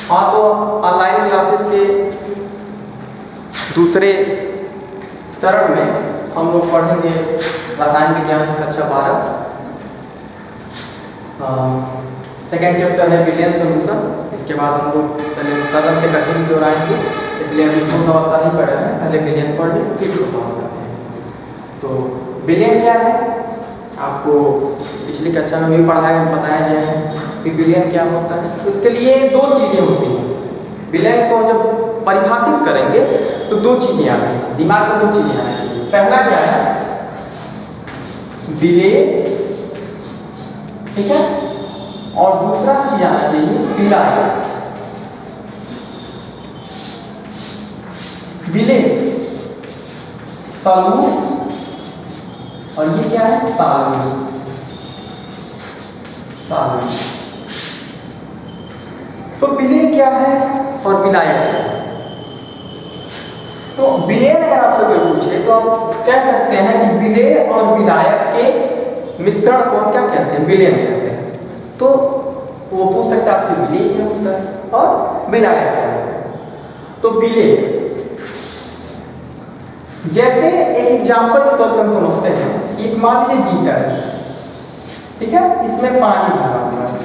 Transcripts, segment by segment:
हाँ, तो online classes के दूसरे चरण में हम लोग पढ़ेंगे रसायन विज्ञान कक्षा 12। सेकेंड चैप्टर है विलयन सॉल्यूशन। इसके बाद हम लोग चलिए सरल से कठिन की ओर आएंगे, इसलिए अभी ठोस अवस्था नहीं पढ़ रहे हैं, पहले विलयन पढ़ लें फिर ठोस अवस्था में। तो विलयन क्या है, आपको पिछली कक्षा में भी बताया गया है कि विलयन क्या होता है। तो इसके लिए दो चीज़ें होती हैं। विलयन को जब परिभाषित करेंगे तो दो चीज़ें आती हैं, दिमाग में दो चीज़ें आनी चाहिए। पहला क्या है, विलेय, ठीक है, और दूसरा चीज आना चाहिए विलायक। विलेय सॉल्यूट और ये क्या है सॉल्यूट। तो विलेय क्या है और विलायक क्या है। तो विलेय अगर आपसे कोई पूछे तो आप कह सकते हैं कि विलेय और विलायक के मिश्रण को हम क्या कहते हैं, विलयन कहते हैं। तो वो पूछ सकता है आपसे विलेय क्या होता है और विलायक क्या होता है। तो विलेय जैसे एक एग्जाम्पल के तौर पर हम समझते हैं, एक मान लीजिए बीकर है, ठीक है, इसमें पानी भरा हुआ है,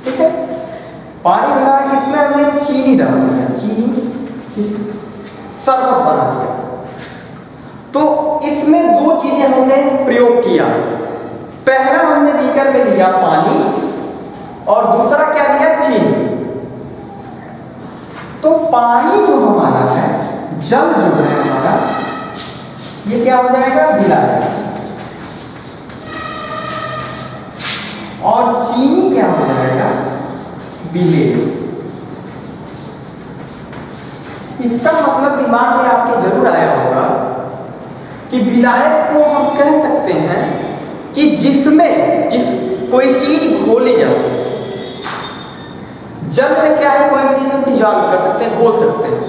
ठीक है, पानी भरा है, इसमें हमने चीनी डाल दिया, चीनी शरबत बना दिया। तो इसमें दो चीजें हमने प्रयोग किया। पहला हमने बीकर में लिया पानी और दूसरा क्या लिया, चीनी। तो पानी जो हमारा है, जल जो है हमारा, ये क्या हो जाएगा विलायक, और चीनी क्या हो जाएगा विलेय। इसका मतलब दिमाग में आपके जरूर आया होगा कि विलायक को हम कह सकते हैं कि जिसमें कोई चीज घोली जाती है। जल में क्या है, कोई भी चीज हम डिजॉल्व कर सकते हैं, घोल सकते हैं।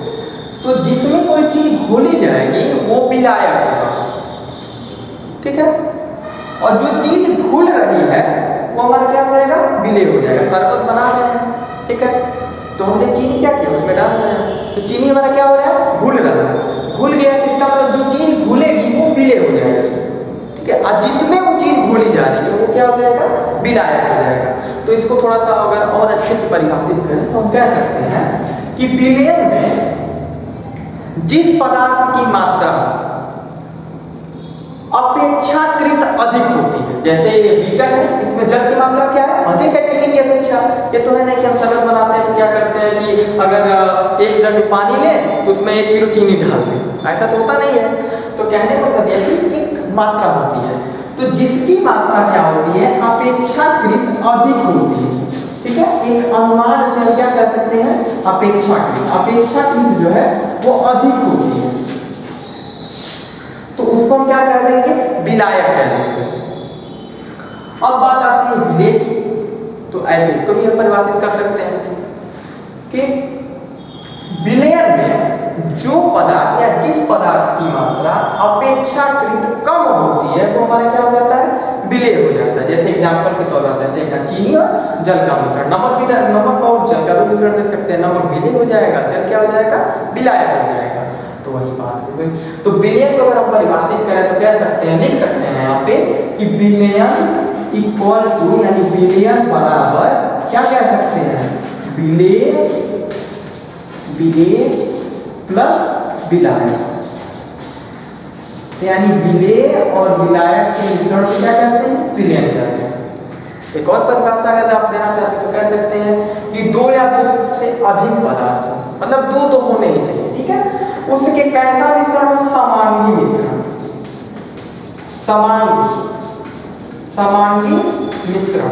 तो जिसमें कोई चीज घोली जाएगी वो विलायक होगा, ठीक है, और जो चीज घुल रही है वो हमारा क्या हो जाएगा, विलेय हो जाएगा। शरबत बना रहे हैं, ठीक है, तो हमने चीनी क्या किया, उसमें डाल रहे हैं, तो चीनी हमारा क्या हो रहा है, घुल रहा है, घुल गया। इसका मतलब जो चीज घुलेगी वो विलेय हो जाएगी, ठीक है, और जिसमें वो चीज घोली जा रही है वो क्या हो जाएगा, विलायक हो जाएगा। तो इसको थोड़ा सा अगर और अच्छे से परिभाषित करें तो हम कह सकते हैं कि विलयन में जिस पदार्थ की मात्रा अपेक्षाकृत अधिक होती है, जैसे ये बीकर है, इसमें जल की मात्रा क्या है, अधिक है चीनी की अपेक्षा। ये तो है नहीं कि हम शरबत बनाते हैं तो क्या करते हैं कि अगर एक जग पानी लें तो उसमें 1 किलो चीनी डाल दें, ऐसा तो होता नहीं है। तो कहने को सब कि एक मात्रा होती है, तो जिसकी मात्रा क्या होती है, अपेक्षाकृत अधिक होती है, ठीक है, एक अनुमान से हम क्या कर सकते हैं, अपेक्षाकृत जो है वो अधिक होती है, तो उसको हम क्या कह देंगे, विलायक कह देंगे। अब बात आती है विलेय की, तो ऐसे इसको भी हम परिभाषित कर सकते हैं कि विलयन में जो पदार्थ या जिस पदार्थ की मात्रा अपेक्षाकृत कम होती है वो हमारा क्या हो जाता है, विलेय हो जाता है। जैसे एग्जांपल के तौर पर देते हैं चीनी और जल का मिश्रण, नमक और जल का भी मिश्रण देख सकते हैं, नमक विलेय हो जाएगा, जल क्या हो जाएगा, विलायक हो जाएगा। तो वही बात हो गई। तो विलयन को अगर हम परिभाषित करें तो कह सकते हैं, लिख सकते हैं यहाँ पे कि विलयन इक्वल टू, यानी विलयन बराबर क्या कह सकते हैं, विलेय प्लस विलायक, यानी विलेय और विलायक के मिश्रण को क्या कहते हैं, विलयन कहते हैं। एक और परिभाषा अगर आप देना चाहते तो कह सकते हैं कि दो या दो से अधिक पदार्थ, मतलब दो तो होने ही चाहिए, ठीक है, उसके कैसा मिश्रण हो, समांगी मिश्रण, समांगी मिश्रण।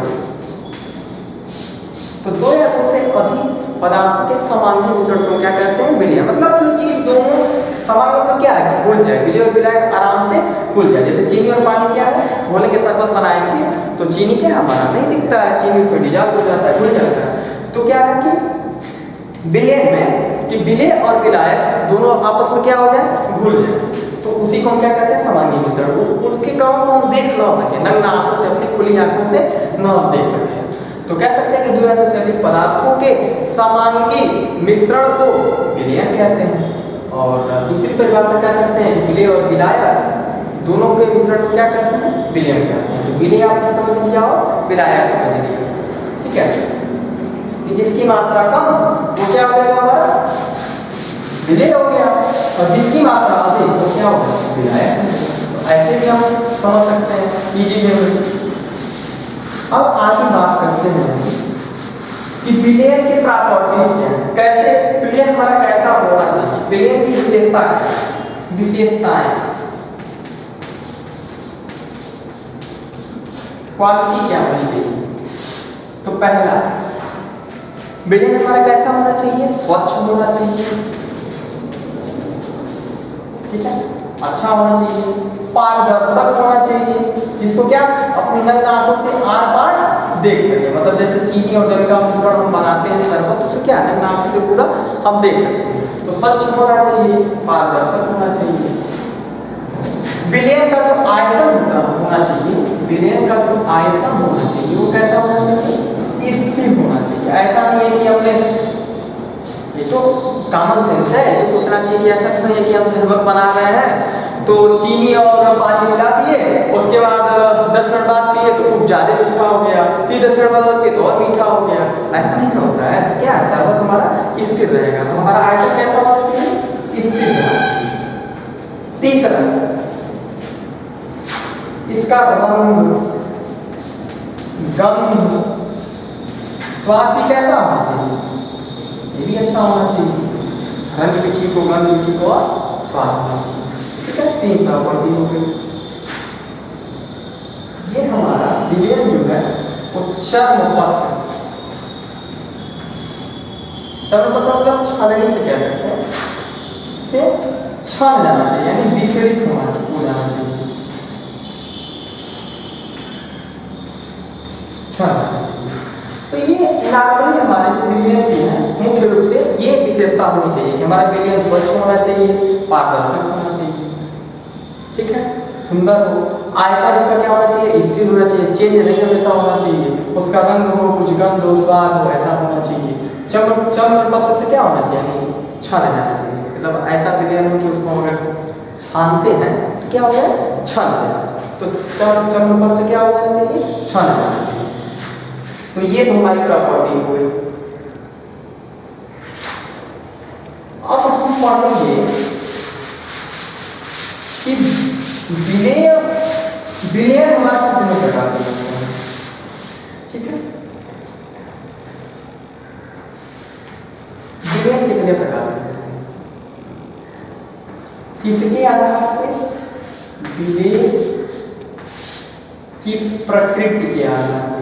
तो दो या दो से अधिक पदार्थों के समांगी मिश्रण को क्या कहते हैं, विलय। मतलब जो चीज दोनों समान मतलब क्या है, घुल जाए, विलय और विलायक आराम से घुल जाए। जैसे चीनी और पानी क्या है, घोले के शरबत बनाएंगे तो चीनी क्या हमारा नहीं दिखता है, चीनी को डिजॉल्व हो जाता है, घुल जाता है। तो क्या है कि विलय में कि विलय और विलायक दोनों आपस में क्या हो जाए, घुल जाए, तो उसी को हम क्या कहते हैं, समांगी मिश्रण। उसके कारण को हम देख ना सके, नग्न आंखों से, अपनी खुली आंखों से न देख सके। तो कह सकते हैं कि 2 या 2 से अधिक पदार्थों के समांगी मिश्रण को विलयन कहते हैं। और दूसरी परिभाषा कह सकते हैं विलेय और विलायक दोनों के मिश्रण को क्या कहते हैं? विलयन कहते हैं। तो विलेय आपने समझ लिया और विलायक समझ लिया, ठीक है। कि जिसकी मात्रा कम वो क्या हो जाएगा हमारा? विलेय हो गया, और जिसकी मात्रा अधिक वो क्या होगा? विलायक। तो ऐसे भी हम समझ सकते हैं इजी वे में। अब आगे बात करते हैं कि विलयन के प्रॉपर्टीज क्या है, कैसे विलयन हमारा कैसा होना चाहिए, विलयन की विशेषता क्या है, विशेषताएं, क्वालिटी क्या होनी चाहिए। तो पहला विलयन हमारा कैसा होना चाहिए? स्वच्छ होना चाहिए, ठीक है, अच्छा होना चाहिए, पारदर्शक होना चाहिए, जिसको क्या अपनी नग्न आंखों से आर पार देख सके। मतलब जैसे चीनी और जल का मिश्रण हम बनाते हैं शरबत, उसे क्या नग्न आंखों से पूरा हम देख सकते हैं। तो स्वच्छ होना चाहिए, पारदर्शक होना चाहिए। विलयन का जो आयतन होना चाहिए, विलयन का जो आयतन होना चाहिए वो कैसा होना चाहिए? स्थिर होना चाहिए। ऐसा नहीं है कि हमने, ये तो कॉमन सेंस है, तो सोचना चाहिए कि ऐसा तो नहीं है कि हम शरबत बना रहे हैं तो चीनी और पानी मिला दिए, उसके बाद 10 मिनट बाद पिए तो खूब ज़्यादा मीठा हो गया, फिर 10 मिनट बाद पिए तो और मीठा हो गया। ऐसा नहीं होता है। तो क्या शरबत हमारा स्थिर रहेगा। तो हमारा आयतन कैसा होना चाहिए? स्थिर होना चाहिए। तीसरा, इसका रंग, गंध, स्वाद भी कैसा होना चाहिए? ये भी अच्छा होना चाहिए। रंग भी ठीक हो, गंध भी ठीक हो और स्वाद होना चाहिए, ठीक है। 3 प्रॉपर्टी हो गई। ये हमारा विलयन जो है वो चर्मपत्र, चर्मपत्र मतलब छाननी से कह सकते हैं, से छान जाना चाहिए, यानी विसरित हो जाना चाहिए, छान जाना चाहिए। तो ये नॉर्मली हमारे जो विलयन के हैं मुख्य रूप से ये विशेषता होनी चाहिए कि हमारा विलयन स्वच्छ होना चाहिए, पारदर्शक होना चाहिए, ठीक है, सुंदर हो, आयतन इसका क्या होना चाहिए? स्थिर होना चाहिए, चेंज नहीं हमेशा होना चाहिए, उसका रंग हो, कुछ गंध हो, स्वाद हो, ऐसा होना चाहिए। चर्मपत्र से क्या होना चाहिए? छाना जाना चाहिए। मतलब ऐसा विलयन हो कि उसको अगर छानते हैं तो क्या हो गया? छानते हैं। तो चर्मपत्र से क्या हो जाना चाहिए? छाना जाना चाहिए। तो ये तो हमारी प्रॉपर्टी हो गई। अब हम पढ़ेंगे कि विलयन हमारा कितने प्रकार के होते हैं, ठीक है। विलयन कितने प्रकार के होते हैं, किसके आधार पे? विलयन की प्रकृति के आधार पे,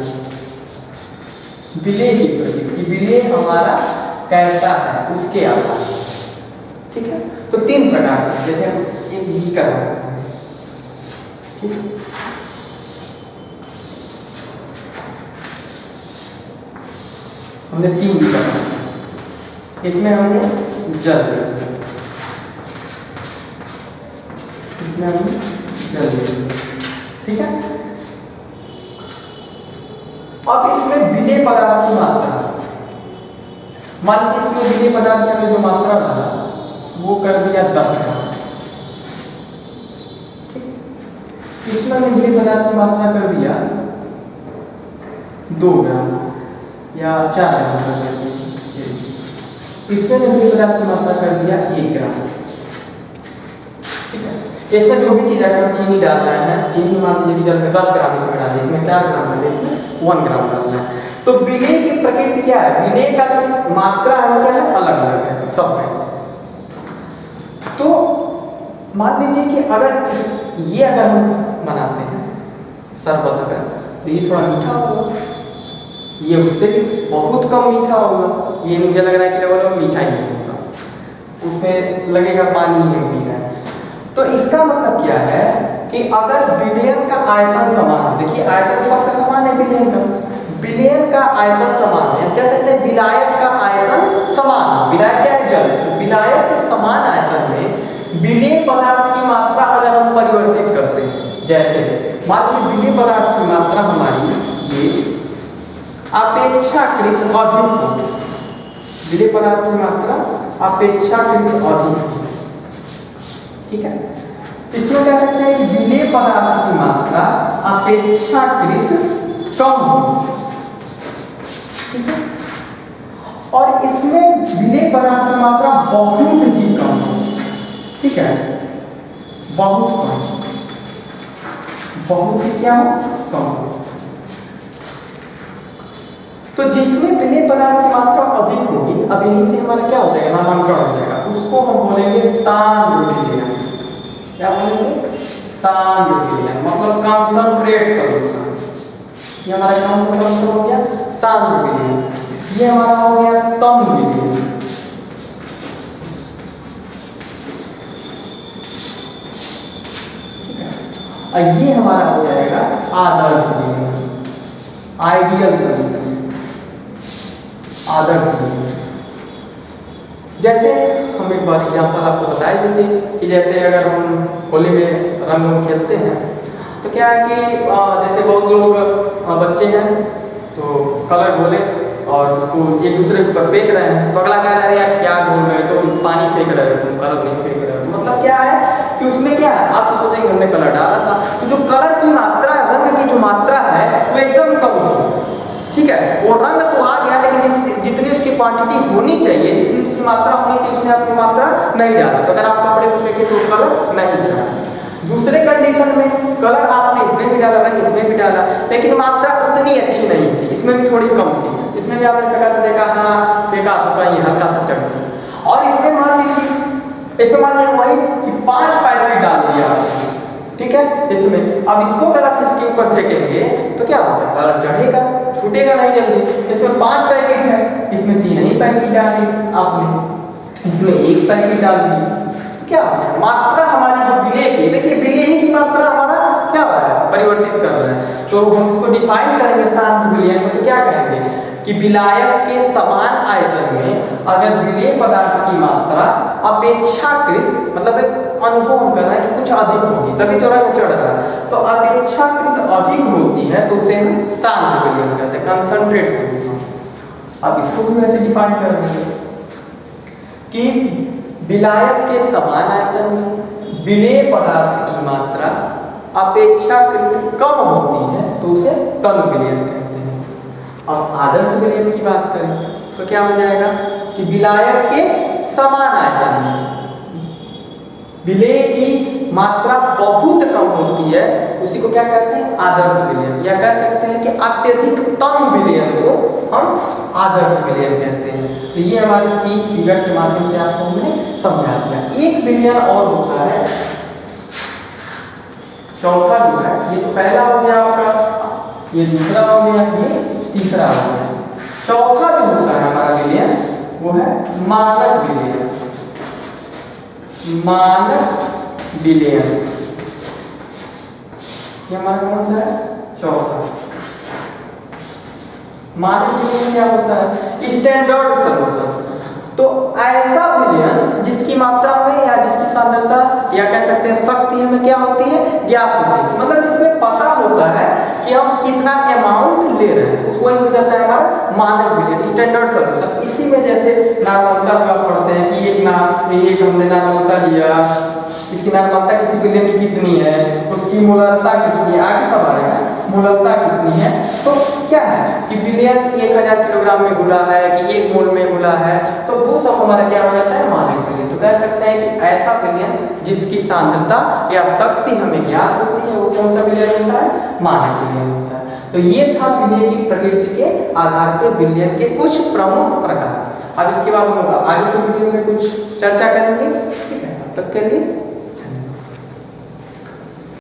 विलय की प्रकृति, विलय हमारा कैसा है उसके आधार पर, ठीक है। तो 3 प्रकार के, जैसे हम एक ही कर रहे हैं, ठीक है। हमने 3 लिखा, इसमें हमने जल, इसमें हमने जल, ठीक है। अब इसमें विलय पदार्थ की मात्रा, मान लीजिए इसमें विलय पदार्थ की हमने जो मात्रा डाला वो कर दिया 10 ग्राम, इसमें हमने विलय पदार्थ की मात्रा कर दिया 2 ग्राम या 4 ग्राम कर दिया, इसमें विलय पदार्थ की मात्रा कर दिया 1 ग्राम, ठीक है। इसमें जो भी चीज अगर हम चीनी डाल रहे हैं, चीनी मान लीजिए कि जल में 10 ग्राम इसमें डालिए, इसमें 4 ग्राम डालिए, इसमें 1 ग्राम डालना है। तो विलय की प्रकृति क्या है? विलय का जो मात्रा है वो क्या है? अलग अलग है सब में। तो मान लीजिए कि अगर ये अगर हम बनाते हैं शरबत, अगर तो ये थोड़ा मीठा होगा, ये उससे भी बहुत कम मीठा होगा, ये मुझे लग रहा है कि लेवल में मीठा ही होगा, उसमें लगेगा पानी ही पी रहा है। तो इसका मतलब क्या है कि अगर विलयन का आयतन समान है, देखिए आयतन सबका समान है, विलयन का आयतन समान है, कह सकते हैं विलायक का आयतन समान है। विलायक क्या है? जल। तो विलायक के समान आयतन में विलय पदार्थ की मात्रा अगर हम परिवर्तित करते हैं, जैसे मान लीजिए विलय पदार्थ की मात्रा हमारी ये अपेक्षाकृत अधिक होगी, विलेय पदार्थ की मात्रा अपेक्षाकृत अधिक होगी। ठीक है, इसमें कह सकते हैं कि विलेय पदार्थ की मात्रा अपेक्षाकृत कम होगी। ठीक है, और इसमें विलेय पदार्थ की मात्रा बहुत ही कम होगी। ठीक है, बहुत कम, बहुत ही क्या हो, कम। तो जिसमें विलेय पदार्थ की मात्रा अधिक होगी, अब यहीं से हमारा क्या हो जाएगा, नामांकन हो जाएगा, उसको हम बोलेंगे सांद्र विलयन। क्या बोलेंगे, सांद्र विलयन, मतलब कॉन्संट्रेट सॉल्यूशन। ये हमारा कौन सा सॉल्यूशन हो गया, सांद्र विलयन। ये हमारा हो गया तम विलयन। और ये हमारा हो जाएगा आदर्श विलयन, आइडियल सॉल्यूशन, आदर्श विलयन। जैसे हम एक बार एग्जांपल आपको बताए भी थे कि जैसे अगर हम होली में रंग खेलते हैं तो क्या है कि जैसे बहुत लोग बच्चे हैं तो कलर घोले और उसको एक दूसरे के ऊपर फेंक रहे हैं, तो अगला कह रहा है यार क्या घोल रहे हो, तो पानी फेंक रहे हो, तुम कलर नहीं फेंक रहे हो। तो मतलब क्या है कि उसमें क्या है, आप तो सोचेंगे हमने कलर डाला था, तो जो कलर की मात्रा, रंग की जो मात्रा है वो एकदम कम थी। ठीक है, वो रंग तो आ गया लेकिन जितनी उसकी क्वांटिटी होनी चाहिए, जितनी उसकी मात्रा होनी चाहिए, उसने अपनी मात्रा नहीं डाला। तो अगर आप कपड़े को फेंके तो कलर नहीं चला। दूसरे कंडीशन में कलर आपने इसमें भी डाला, रंग इसमें भी डाला, लेकिन मात्रा उतनी अच्छी नहीं थी, इसमें भी थोड़ी कम थी। इसमें भी आपने फेंका तो देखा, हाँ फेंका तो कहीं हल्का सा चढ़ गया। और इसमें मान लीजिए, इसमें मान लीजिए वही कि 5 पैकेट डाल दिया, ठीक है, इसमें अब इसको अगर आप इसके ऊपर फेंकेंगे तो क्या होगा, कलर चढ़ेगा, छूटेगा नहीं जल्दी। इसमें 5 पैकेट है, इसमें 3 ही पैकेट डाली आपने, इसमें 1 पैकेट डाल दी, क्या हो गया, मात्रा हमारी जो विलेय की, देखिए विलेय की मात्रा हमारा क्या हो रहा है, परिवर्तित कर रहा है। तो हम इसको डिफाइन करेंगे सांद्र विलयन को, तो क्या कहेंगे कि विलायक के समान आयतन में अगर विलेय पदार्थ की मात्रा अपेक्षाकृत, मतलब एक अनुभव हम कर रहे हैं कि कुछ अधिक होगी तभी तो रंग चढ़ रहा है, तो अपेक्षाकृत अधिक होती है तो उसे हम सांद्र विलयन कहते हैं, कंसंट्रेट सॉल्यूशन। अब इसको भी वैसे डिफाइन करेंगे कि विलायक के समान आयतन में विलेय पदार्थ की मात्रा अपेक्षाकृत कम होती है तो उसे तम विलयन कहते हैं। अब आदर्श विलयन की बात करें तो क्या हो जाएगा कि विलायक के समान आयतन में विलेय की मात्रा बहुत कम होती है, उसी को क्या कहते हैं, आदर्श विलयन, या कह सकते हैं कि अत्यधिक तम विलयन को हम आदर्श विलयन कहते हैं। तो ये हमारे 3 फिगर के माध्यम से आपको हमने समझा दिया। एक विलयन और होता है, चौथा जो है, ये तो पहला हो गया आपका, ये दूसरा हो गया, ये तीसरा हो गया। चौथा जो होता है हमारा विलयन वो है मानक विलयन, मानक विलयन। ये हमारा कौन सा है, चौथा। मानक विलयन क्या होता है, स्टैंडर्ड सॉल्यूशन। तो ऐसा विलयन जिसकी मात्रा में या जिसकी सांद्रता या कह सकते हैं शक्ति हमें क्या होती है, ज्ञात होती है, मतलब जिसमें पता होता है कि हम कितना अमाउंट ले रहे हैं, उस वही हो जाता है हमारा मानक विलयन, स्टैंडर्ड सॉल्यूशन। इसी में जैसे नॉर्मलता का पढ़ते हैं कि एक हमने नॉर्मलता लिया, इसकी नॉर्मलता किसी विलयन की कितनी है, उसकी मोलरता कितनी है, आगे सब आएगा, मोलरता कितनी है। तो क्या है कि विलयन 1000 किलोग्राम में घुला है कि 1 मोल में घुला है, तो वो सब हमारा क्या हो जाता है, मानक विलयन। तो कह सकते हैं कि ऐसा विलयन जिसकी सांद्रता या शक्ति हमें ज्ञात होती है वो कौन सा विलयन होता है, मानक विलयन होता है। तो ये था विलय की प्रकृति के आधार पर विलयन के कुछ प्रमुख प्रकार। अब इसके बाद हम आगे की वीडियो में कुछ चर्चा करेंगे, ठीक है, तब तक के लिए